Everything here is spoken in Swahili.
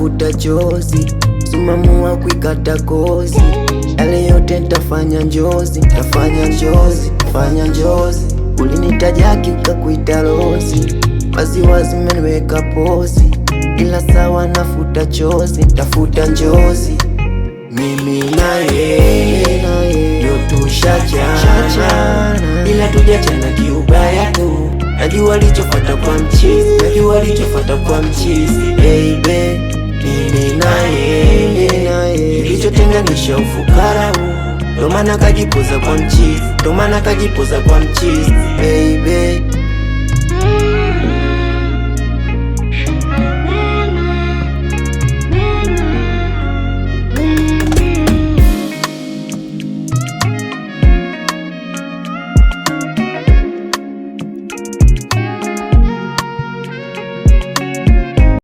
nafuta chozi, simamua kuikata kozi. Yale yote nitafanya njozi, tafanya njozi, fanya njozi. Ulinitajaki ukakuita lozi, waziwazi umeniweka pozi, ila sawa nafuta chozi, tafuta njozi. Mimi na yeye yo tushachana, ila tujachana kiubaya tu. Najua lichofuata kwa mchizi, najua lichofuata kwa mchizi. Baby, mimi na yeye kilichotenganisha ufukara huu, ndo maana kajipoza kwa mchizi, ndo maana kajipoza kwa mchizi. Baby